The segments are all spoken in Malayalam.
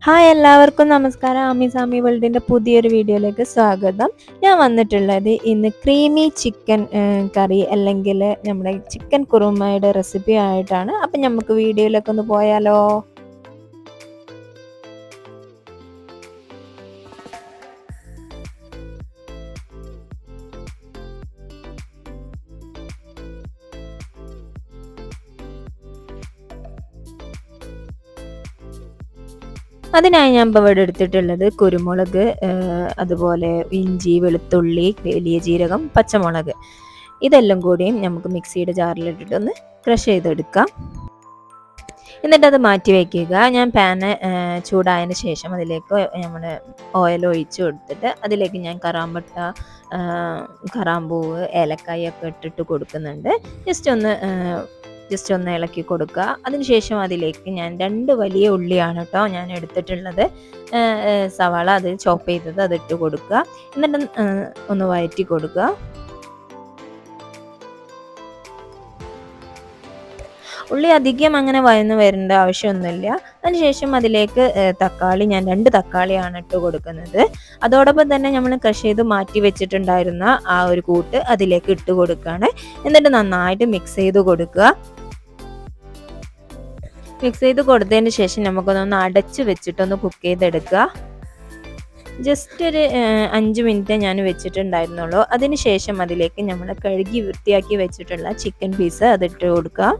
ഹായ് എല്ലാവർക്കും നമസ്കാരം. ആമി വേൾഡിൻ്റെ പുതിയൊരു വീഡിയോയിലേക്ക് സ്വാഗതം. ഞാൻ വന്നിട്ടുള്ളത് ഇന്ന് ക്രീമി ചിക്കൻ കറി അല്ലെങ്കിൽ നമ്മുടെ ചിക്കൻ കുറുമയുടെ റെസിപ്പി ആയിട്ടാണ്. അപ്പം നമുക്ക് വീഡിയോയിലേക്ക് ഒന്ന് പോയാലോ? അതിനായി ഞാൻ ഇപ്പോൾ ഇവിടെ എടുത്തിട്ടുള്ളത് കുരുമുളക്, അതുപോലെ ഇഞ്ചി, വെളുത്തുള്ളി, വലിയ ജീരകം, പച്ചമുളക്, ഇതെല്ലാം കൂടിയും നമുക്ക് മിക്സിയുടെ ജാറിലിട്ടിട്ടൊന്ന് ക്രഷ് ചെയ്തെടുക്കാം. എന്നിട്ടത് മാറ്റി വയ്ക്കുക. ഞാൻ പാന് ചൂടായതിന് ശേഷം അതിലേക്ക് നമ്മൾ ഓയിൽ ഒഴിച്ച് കൊടുത്തിട്ട് അതിലേക്ക് ഞാൻ കറാമ്പട്ട, കറാമ്പൂവ്, ഏലക്കായ ഒക്കെ ഇട്ടിട്ട് കൊടുക്കുന്നുണ്ട്. ജസ്റ്റ് ഒന്ന് ഇളക്കി കൊടുക്കുക. അതിനുശേഷം അതിലേക്ക് ഞാൻ 2 വലിയ ഉള്ളിയാണ് കേട്ടോ ഞാൻ എടുത്തിട്ടുള്ളത്. സവാള അത് ചോപ്പ് ചെയ്തത് അതിട്ട് കൊടുക്കുക. എന്നിട്ട് ഒന്ന് വഴറ്റി കൊടുക്കുക. ഉള്ളി അധികം അങ്ങനെ വഴന്ന് വരേണ്ട ആവശ്യമൊന്നുമില്ല. അതിനുശേഷം അതിലേക്ക് തക്കാളി, ഞാൻ 2 തക്കാളിയാണ് ഇട്ട് കൊടുക്കുന്നത്. അതോടൊപ്പം തന്നെ നമ്മൾ ക്രഷ് ചെയ്ത് മാറ്റി വെച്ചിട്ടുണ്ടായിരുന്ന ആ ഒരു കൂട്ട് അതിലേക്ക് ഇട്ട് കൊടുക്കുകയാണ്. എന്നിട്ട് നന്നായിട്ട് മിക്സ് ചെയ്ത് കൊടുക്കുക. മിക്സ് ചെയ്ത് കൊടുത്തതിന് ശേഷം നമുക്കൊന്ന് അടച്ച് വെച്ചിട്ടൊന്ന് കുക്ക് ചെയ്തെടുക്കുക. ജസ്റ്റ് ഒരു 5 മിനിറ്റ് ഞാൻ വെച്ചിട്ടുണ്ടായിരുന്നുള്ളൂ. അതിനുശേഷം അതിലേക്ക് നമ്മൾ കഴുകി വൃത്തിയാക്കി വെച്ചിട്ടുള്ള ചിക്കൻ പീസ് അതിട്ട് കൊടുക്കുക.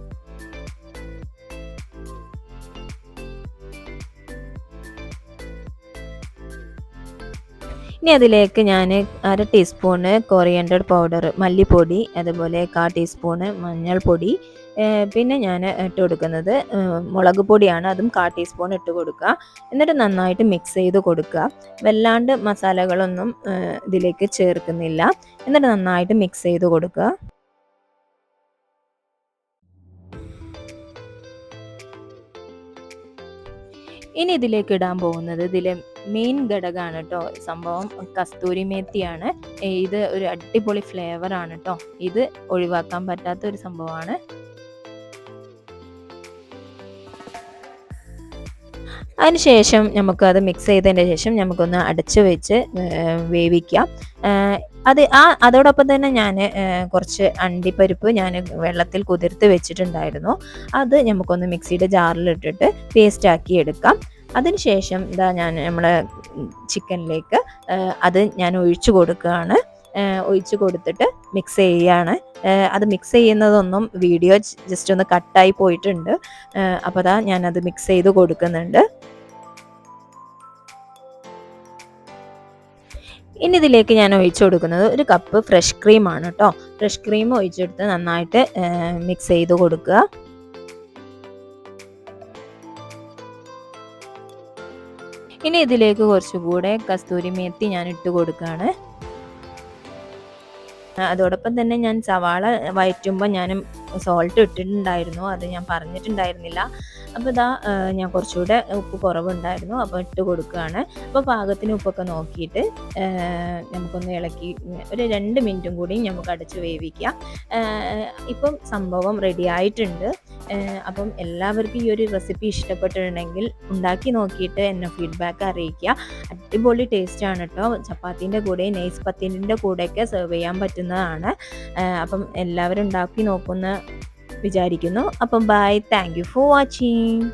ഇനി അതിലേക്ക് ഞാൻ 1/2 ടീസ്പൂണ് കൊറിയൻഡർ പൗഡർ, മല്ലിപ്പൊടി, അതുപോലെ 1/4 ടീസ്പൂണ് മഞ്ഞൾപ്പൊടി, പിന്നെ ഞാൻ ഇട്ട് കൊടുക്കുന്നത് മുളക് പൊടിയാണ്. അതും 1/4 ടീസ്പൂൺ ഇട്ട് കൊടുക്കുക. എന്നിട്ട് നന്നായിട്ട് മിക്സ് ചെയ്ത് കൊടുക്കുക. വല്ലാണ്ട് മസാലകളൊന്നും ഇതിലേക്ക് ചേർക്കുന്നില്ല. എന്നിട്ട് നന്നായിട്ട് മിക്സ് ചെയ്ത് കൊടുക്കുക. ഇനി ഇതിലേക്ക് ഇടാൻ പോകുന്നത് ഇതിലെ മെയിൻ ഘടകമാണ് കേട്ടോ. സംഭവം കസ്തൂരി മേത്തിയാണ്. ഇത് ഒരു അടിപൊളി ഫ്ലേവർ ആണ് കേട്ടോ. ഇത് ഒഴിവാക്കാൻ പറ്റാത്ത ഒരു സംഭവമാണ്. അതിനുശേഷം നമുക്കത് മിക്സ് ചെയ്തതിന് ശേഷം നമുക്കൊന്ന് അടച്ച് വെച്ച് വേവിക്കാം. അതോടൊപ്പം തന്നെ ഞാൻ കുറച്ച് അണ്ടിപ്പരിപ്പ് ഞാൻ വെള്ളത്തിൽ കുതിർത്ത് വെച്ചിട്ടുണ്ടായിരുന്നു. അത് നമുക്കൊന്ന് മിക്സിയുടെ ജാറിലിട്ടിട്ട് പേസ്റ്റ് ആക്കി എടുക്കാം. അതിനുശേഷം നമ്മളെ ചിക്കനിലേക്ക് അത് ഞാൻ ഒഴിച്ചു കൊടുക്കുകയാണ്. ഒഴിച്ച് കൊടുത്തിട്ട് മിക്സ് ചെയ്യുകയാണ്. അത് മിക്സ് ചെയ്യുന്നതൊന്നും വീഡിയോ ജസ്റ്റ് ഒന്ന് കട്ടായി പോയിട്ടുണ്ട്. അപ്പോൾ ഞാനത് മിക്സ് ചെയ്ത് കൊടുക്കുന്നുണ്ട്. ഇനി ഇതിലേക്ക് ഞാൻ ഒഴിച്ചു കൊടുക്കുന്നത് 1 കപ്പ് ഫ്രഷ് ക്രീമാണ് കേട്ടോ. ഫ്രഷ് ക്രീം ഒഴിച്ചെടുത്ത് നന്നായിട്ട് മിക്സ് ചെയ്ത് കൊടുക്കുക. ഇനി ഇതിലേക്ക് കുറച്ചുകൂടെ കസ്തൂരി മേത്തി ഞാൻ ഇട്ട് കൊടുക്കുകയാണ്. അതോടൊപ്പം തന്നെ ഞാൻ സവാള വഴറ്റുമ്പോൾ ഞാൻ സോൾട്ട് ഇട്ടിട്ടുണ്ടായിരുന്നു. അത് ഞാൻ പറഞ്ഞിട്ടുണ്ടായിരുന്നില്ല. അപ്പോൾ ഞാൻ കുറച്ചുകൂടെ ഉപ്പ് കുറവുണ്ടായിരുന്നു. അപ്പോൾ ഇട്ട് കൊടുക്കുകയാണ്. അപ്പോൾ പാകത്തിന് ഉപ്പൊക്കെ നോക്കിയിട്ട് നമുക്കൊന്ന് ഇളക്കി ഒരു 2 മിനിറ്റും കൂടി നമുക്ക് അടച്ച് വേവിക്കാം. ഇപ്പം സംഭവം റെഡി ആയിട്ടുണ്ട്. അപ്പം എല്ലാവർക്കും ഈ ഒരു റെസിപ്പി ഇഷ്ടപ്പെട്ടിട്ടുണ്ടെങ്കിൽ ഉണ്ടാക്കി നോക്കിയിട്ട് എന്നെ ഫീഡ്ബാക്ക് അറിയിക്കുക. അടിപൊളി ടേസ്റ്റാണ് കേട്ടോ. ചപ്പാത്തീൻ്റെ കൂടെ, നൈസ് പത്തിൻ്റെ കൂടെയൊക്കെ സെർവ് ചെയ്യാൻ പറ്റുന്നതാണ്. അപ്പം എല്ലാവരും ഉണ്ടാക്കി നോക്കുന്ന വിചാരിക്കുന്നു. അപ്പം bye, thank you for watching.